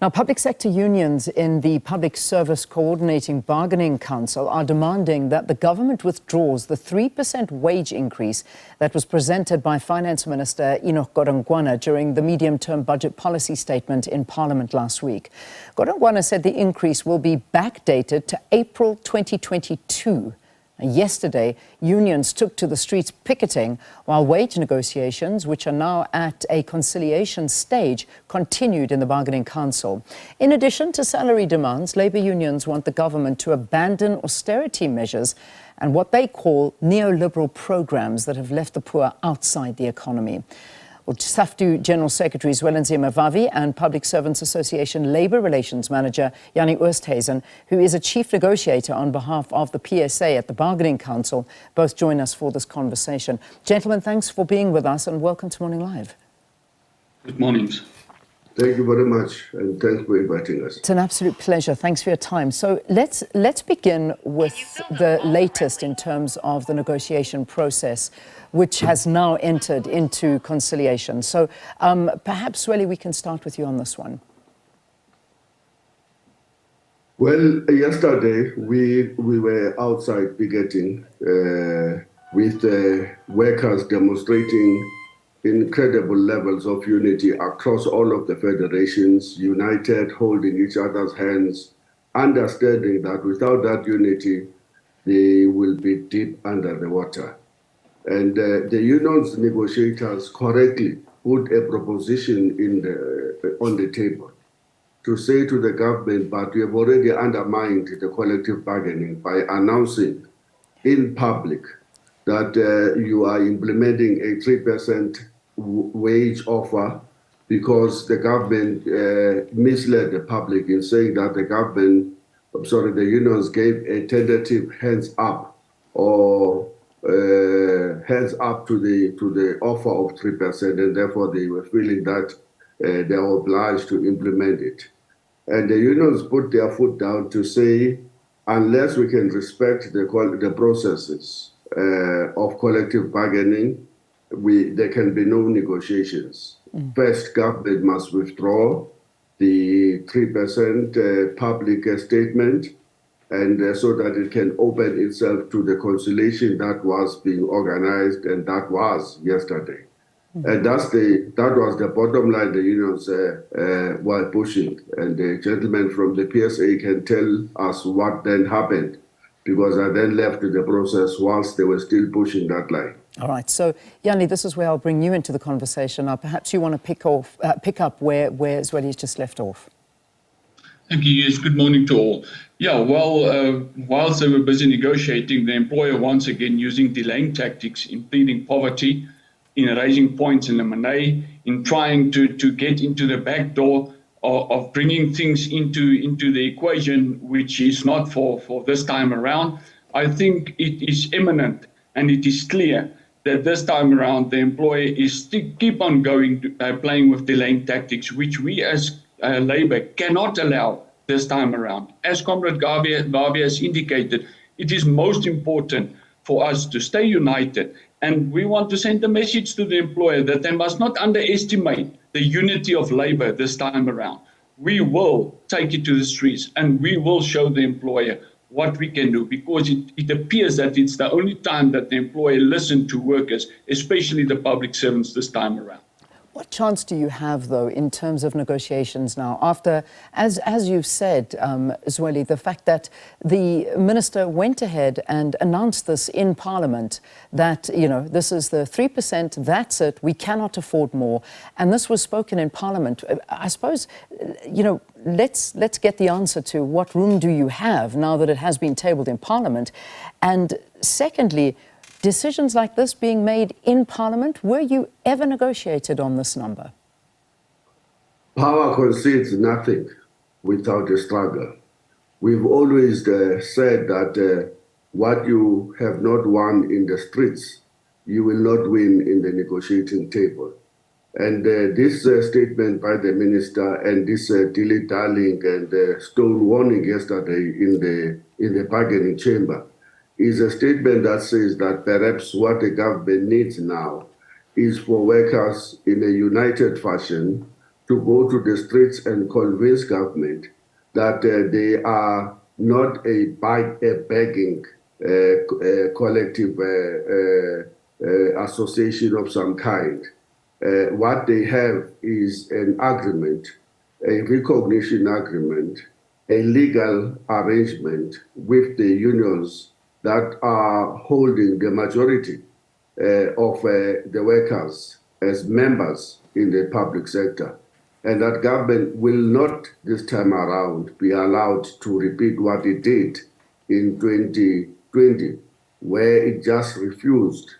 Now, public sector unions in the Public Service Coordinating Bargaining Council are demanding that the government withdraws the 3% wage increase that was presented by Finance Minister Enoch Godongwana during the medium-term budget policy statement in Parliament last week. Godongwana said the increase will be backdated to April 2022. Yesterday, unions took to the streets picketing while wage negotiations, which are now at a conciliation stage, continued in the Bargaining Council. In addition to salary demands, labour unions want the government to abandon austerity measures and what they call neoliberal programs that have left the poor outside the economy. Saftu General Secretary Zwelinzima Vavi and Public Servants Association Labour Relations Manager Jannie Oosthuizen, who is a chief negotiator on behalf of the PSA at the Bargaining Council, both join us for this conversation. Gentlemen, thanks for being with us and welcome to Morning Live. Good morning. Thank you very much, and thanks for inviting us. It's an absolute pleasure. Thanks for your time. So let's begin with the latest in terms of the negotiation process, which has now entered into conciliation. So perhaps, Zweli, we can start with you on this one. Well, yesterday we were outside picketing with workers demonstrating incredible levels of unity across all of the federations, united, holding each other's hands, understanding that without that unity, they will be deep under the water. And the union's negotiators correctly put a proposition on the table to say to the government, but we have already undermined the collective bargaining by announcing in public that you are implementing a 3% wage offer because the government misled the public in saying that the unions gave a tentative hands up or hands up to the offer of 3%, and therefore they were feeling that they were obliged to implement it. And the unions put their foot down to say, unless we can respect the processes of collective bargaining, there can be no negotiations. First, government must withdraw the 3% public statement, and so that it can open itself to the conciliation that was being organized, and that was yesterday. And that was the bottom line the unions were pushing. And the gentleman from the PSA can tell us what then happened, because I then left the process whilst they were still pushing that line. All right. So, Jannie, this is where I'll bring you into the conversation. Now, perhaps you want to pick up where Zweli's just left off. Thank you. Yes, good morning to all. Yeah, well, whilst they were busy negotiating, the employer once again using delaying tactics in pleading poverty, in raising points in the money, in trying to get into the back door of bringing things into the equation, which is not for this time around. I think it is imminent and it is clear that this time around the employer is still keep on going playing with delaying tactics, which we as Labour cannot allow this time around. As Comrade Vavi has indicated, it is most important for us to stay united, and we want to send a message to the employer that they must not underestimate the unity of Labour this time around. We will take it to the streets and we will show the employer what we can do, because it appears that it's the only time that the employer listened to workers, especially the public servants this time around. What chance do you have, though, in terms of negotiations now, after, as you've said, Zweli, the fact that the minister went ahead and announced this in Parliament, that, this is the 3%, that's it, we cannot afford more, and this was spoken in Parliament. I suppose, let's get the answer to what room do you have now that it has been tabled in Parliament, and secondly, decisions like this being made in Parliament, were you ever negotiated on this number? Power concedes nothing without a struggle. We've always said that what you have not won in the streets, you will not win in the negotiating table. And this statement by the minister and this dilly-dallying and stonewalling yesterday in the bargaining chamber is a statement that says that perhaps what the government needs now is for workers in a united fashion to go to the streets and convince government that they are not a begging collective association of some kind. What they have is an agreement, a recognition agreement, a legal arrangement with the unions that are holding the majority of the workers as members in the public sector. And that government will not this time around be allowed to repeat what it did in 2020, where it just refused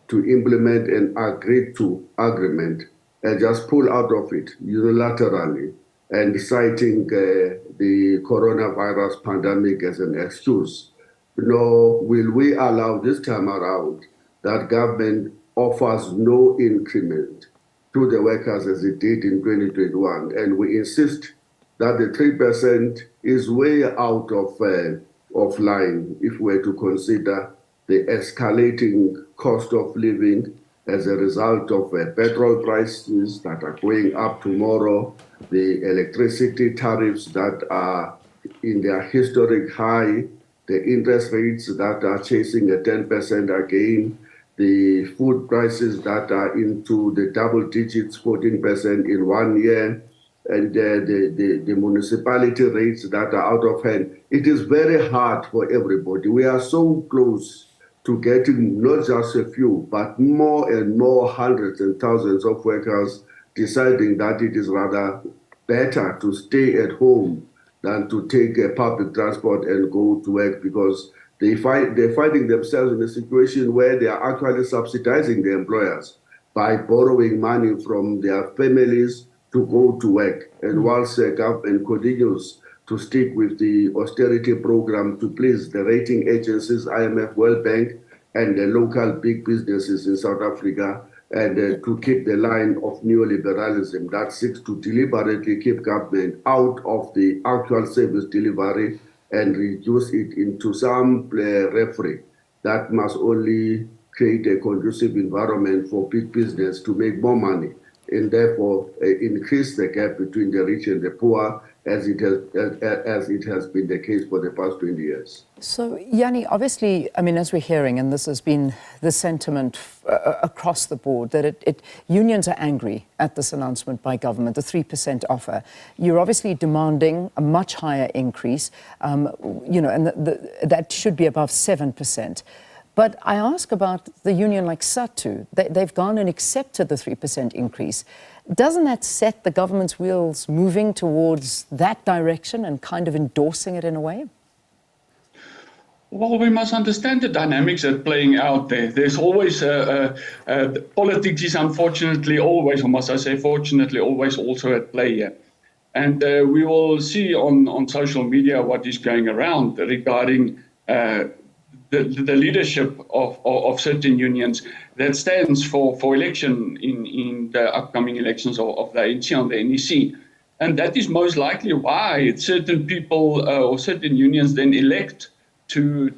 to implement an agreed to agreement and just pull out of it unilaterally and citing the coronavirus pandemic as an excuse. Nor will we allow this time around that government offers no increment to the workers as it did in 2021. And we insist that the 3% is way out of line if we're to consider the escalating cost of living as a result of petrol prices that are going up tomorrow, the electricity tariffs that are in their historic high, the interest rates that are chasing a 10% again, the food prices that are into the double digits, 14% in 1 year, and the municipality rates that are out of hand. It is very hard for everybody. We are so close to getting not just a few, but more and more hundreds and thousands of workers deciding that it is rather better to stay at home than to take a public transport and go to work, because they're finding themselves in a situation where they are actually subsidizing the employers by borrowing money from their families to go to work. And whilst the government continues to stick with the austerity program to please the rating agencies, IMF, World Bank, and the local big businesses in South Africa, and to keep the line of neoliberalism that seeks to deliberately keep government out of the actual service delivery and reduce it into some referee that must only create a conducive environment for big business to make more money, and therefore increase the gap between the rich and the poor, as it has been the case for the past 20 years. So, Jannie, obviously, I mean, as we're hearing, and this has been the sentiment across the board, that unions are angry at this announcement by government, the 3% offer. You're obviously demanding a much higher increase, and that should be above 7%. But I ask about the union like Saftu. They've gone and accepted the 3% increase. Doesn't that set the government's wheels moving towards that direction and kind of endorsing it in a way? Well, we must understand the dynamics that are playing out there. There's always politics is unfortunately always, or must I say fortunately, always also at play here. And we will see on social media what is going around regarding the leadership of certain unions that stands for election in the upcoming elections of the ANC and the NEC. And that is most likely why certain people or certain unions then elect to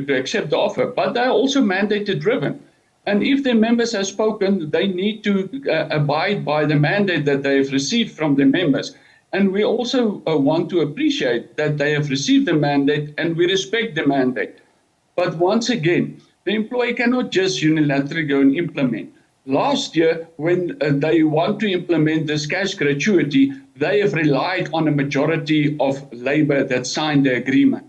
accept the offer. But they're also mandated driven. And if their members have spoken, they need to abide by the mandate that they have received from their members. And we also want to appreciate that they have received the mandate and we respect the mandate. But once again, the employer cannot just unilaterally go and implement. Last year, when they want to implement this cash gratuity, they have relied on a majority of Labour that signed the agreement.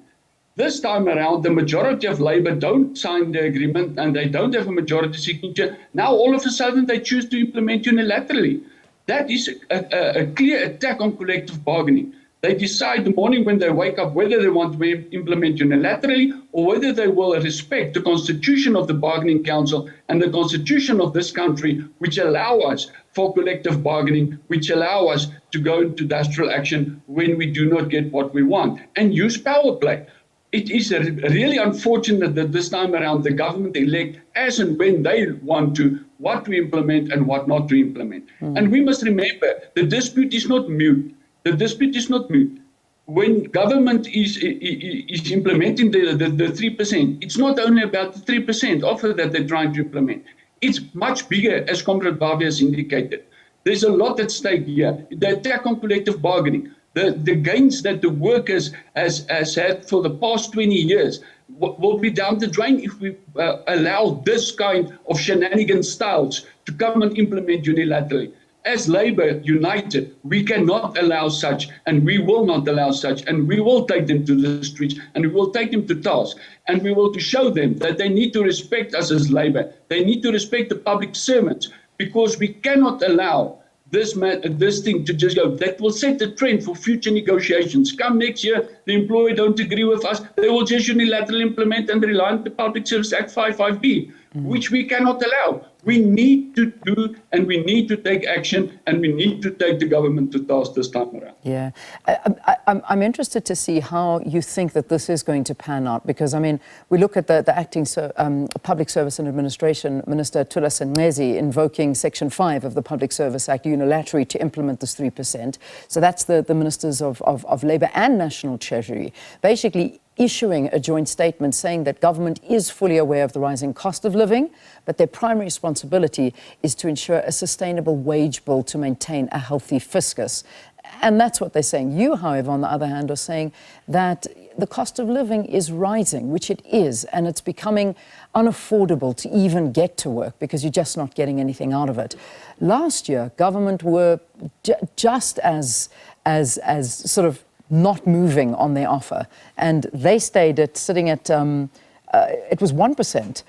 This time around, the majority of Labour don't sign the agreement and they don't have a majority signature. Now, all of a sudden, they choose to implement unilaterally. That is a clear attack on collective bargaining. They decide the morning when they wake up whether they want to implement unilaterally or whether they will respect the constitution of the bargaining council and the constitution of this country, which allow us for collective bargaining, which allow us to go into industrial action when we do not get what we want, and use power play. It is really unfortunate that this time around the government elect as and when they want to, what to implement and what not to implement. And we must remember, the dispute is not mute. The dispute is not mute. When government is implementing the 3%, it's not only about the 3% offer that they're trying to implement. It's much bigger, as Comrade Vavi has indicated. There's a lot at stake here. The attack on collective bargaining, the gains that the workers has had for the past 20 years will be down the drain if we allow this kind of shenanigan styles to come and implement unilaterally. As Labour United, we cannot allow such, and we will not allow such, and we will take them to the streets, and we will take them to task, and we will to show them that they need to respect us as Labour. They need to respect the public servants, because we cannot allow this thing to just go. That will set the trend for future negotiations. Come next year, the employer don't agree with us, they will just unilaterally implement and rely on the Public Service Act 55B, which we cannot allow. We need to do, and we need to take action, and we need to take the government to task this time around. Yeah. I'm interested to see how you think that this is going to pan out, because, I mean, we look at the acting Public Service and Administration Minister, Thulas Nxesi, invoking Section 5 of the Public Service Act unilaterally to implement this 3%. So that's the ministers of Labour and National Treasury, basically issuing a joint statement saying that government is fully aware of the rising cost of living, but their primary responsibility is to ensure a sustainable wage bill to maintain a healthy fiscus. And that's what they're saying. You, however, on the other hand, are saying that the cost of living is rising, which it is, and it's becoming unaffordable to even get to work because you're just not getting anything out of it. Last year, government were just as sort of not moving on their offer, and they stayed sitting at it was 1%.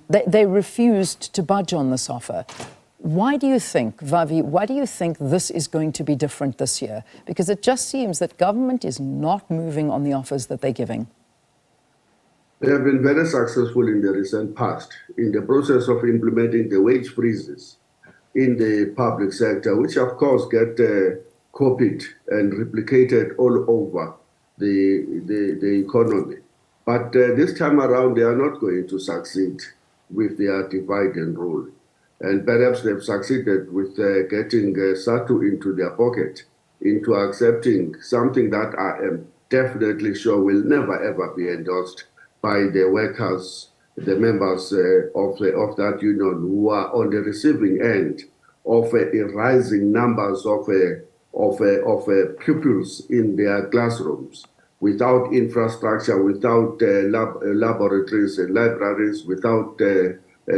They refused to budge on this offer. Why do you think, Vavi, why do you think this is going to be different this year? Because it just seems that government is not moving on the offers that they're giving. They have been very successful in the recent past in the process of implementing the wage freezes in the public sector, which of course get copied and replicated all over the economy. But this time around, they are not going to succeed with their divide and rule. And perhaps they've succeeded with getting Saftu into their pocket, into accepting something that I am definitely sure will never ever be endorsed by the workers, the members of that union who are on the receiving end of a rising numbers of pupils in their classrooms, without infrastructure, without laboratories and libraries, without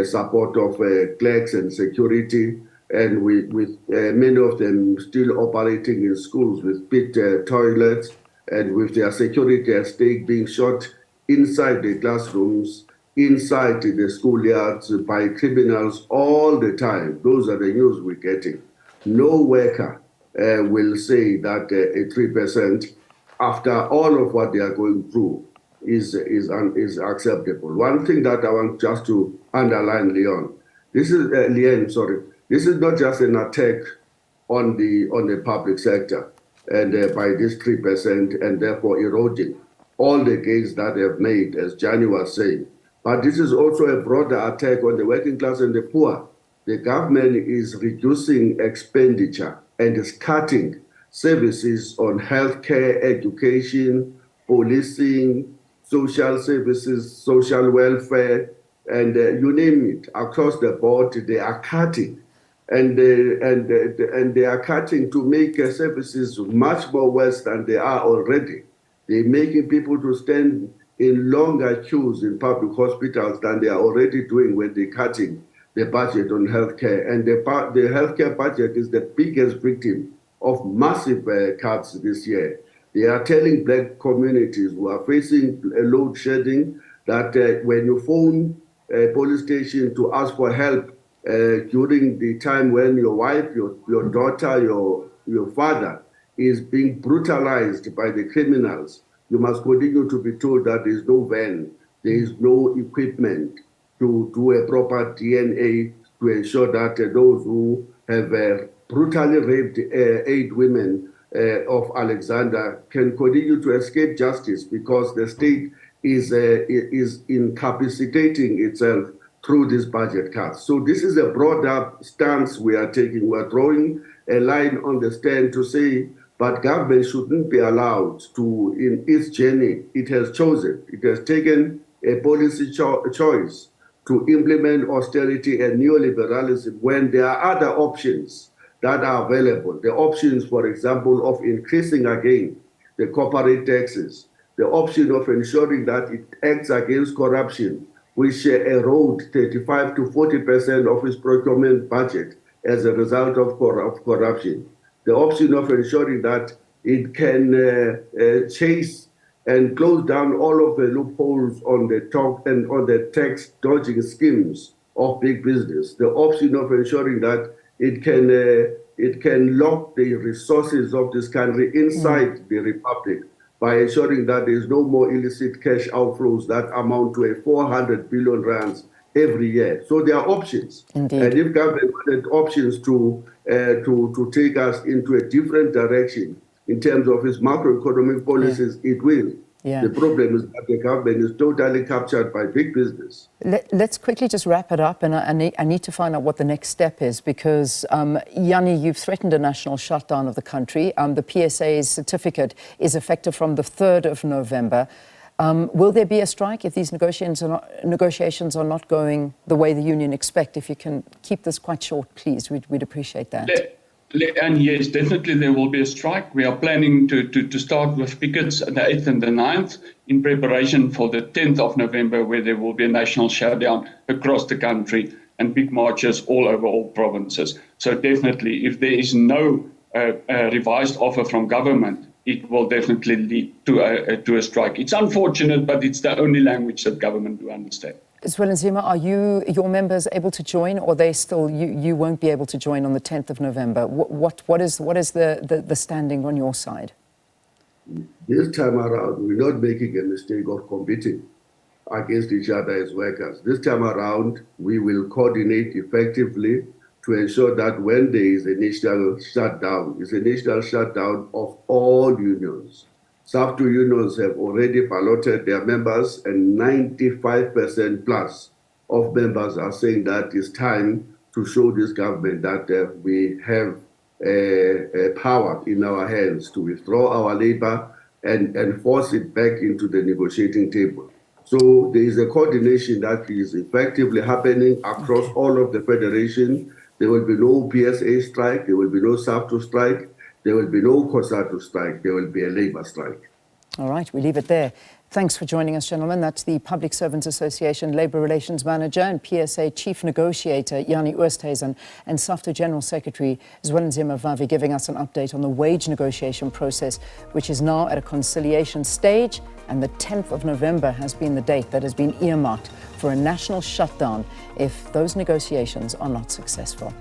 support of clerks and security, and with many of them still operating in schools with pit toilets, and with their security at stake being shot inside the classrooms, inside the schoolyards by criminals all the time. Those are the news we're getting. No worker will say that a 3%, after all of what they are going through, is acceptable. One thing that I want just to underline, this is not just an attack on the public sector and by this 3% and therefore eroding all the gains that they have made, as Jannie was saying. But this is also a broader attack on the working class and the poor. The government is reducing expenditure and is cutting services on healthcare, education, policing, social services, social welfare, and you name it, across the board, they are cutting. And they are cutting to make services much more worse than they are already. They're making people to stand in longer queues in public hospitals than they are already doing when they're cutting the budget on healthcare. And the healthcare budget is the biggest victim of massive cuts this year. They are telling black communities who are facing load shedding that when you phone a police station to ask for help during the time when your wife, your daughter, your father is being brutalized by the criminals, you must continue to be told that there is no van, there is no equipment to do a proper DNA to ensure that those who have brutally raped 8 women of Alexander can continue to escape justice, because the state is incapacitating itself through this budget cuts. So this is a broader stance we are taking. We're drawing a line on the stand to say, but government shouldn't be allowed to, in its journey, it has chosen, it has taken a policy choice to implement austerity and neoliberalism when there are other options that are available. The options, for example, of increasing again the corporate taxes, the option of ensuring that it acts against corruption, which erode 35 to 40% of its procurement budget as a result of corruption. The option of ensuring that it can chase and close down all of the loopholes on the top and on the tax dodging schemes of big business. The option of ensuring that it can lock the resources of this country inside the republic by ensuring that there is no more illicit cash outflows that amount to 400 billion rands every year. So there are options. Indeed. And if government wanted options to take us into a different direction in terms of its macroeconomic policies, it will. Yeah. The problem is that the government is totally captured by big business. Let's quickly just wrap it up, and I need to find out what the next step is, because, Jannie, you've threatened a national shutdown of the country. The PSA's certificate is effective from the 3rd of November. Will there be a strike if these negotiations are not going the way the union expect? If you can keep this quite short, please, we'd appreciate that. And yes, definitely there will be a strike. We are planning to start with pickets the 8th and the 9th in preparation for the 10th of November, where there will be a national shutdown across the country and big marches all over all provinces. So definitely, if there is no revised offer from government, it will definitely lead to a strike. It's unfortunate, but it's the only language that government do understand. Zwelinzima, are your members able to join, or they still you won't be able to join on the 10th of November? What is the standing on your side? This time around, we're not making a mistake of competing against each other as workers. This time around, we will coordinate effectively to ensure that when there is initial shutdown, it's initial shutdown of all unions. Saftu unions have already balloted their members, and 95% plus of members are saying that it's time to show this government that we have power in our hands to withdraw our labor and force it back into the negotiating table. So there is a coordination that is effectively happening across all of the federation. There will be no PSA strike, there will be no Saftu strike, there will be no COSATU strike, there will be a labor strike. All right, we leave it there. Thanks for joining us, gentlemen. That's the Public Servants Association Labour Relations Manager and PSA Chief Negotiator, Jannie Oosthuizen, and Saftu General Secretary, Zwelinzima Vavi, giving us an update on the wage negotiation process, which is now at a conciliation stage, and the 10th of November has been the date that has been earmarked for a national shutdown if those negotiations are not successful.